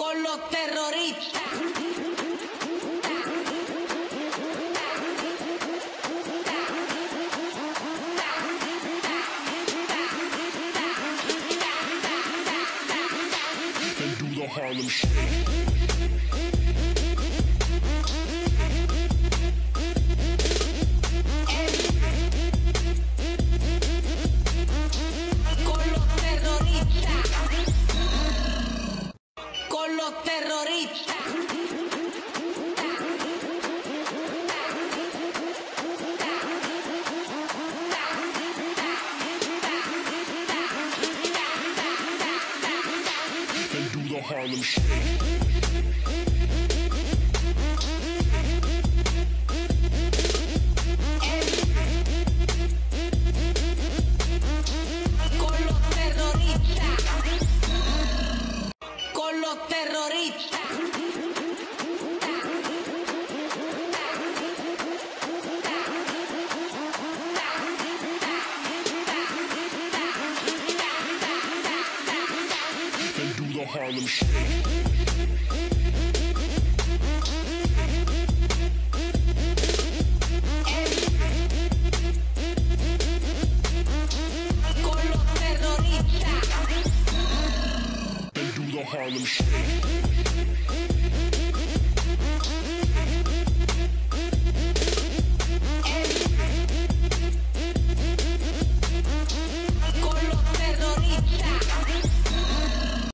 con los terroristas. They do the Harlem Shake. Con los terroristas. They do the Harlem Shake. Con los terroristas. Con los terroristas. They do the Harlem Shake.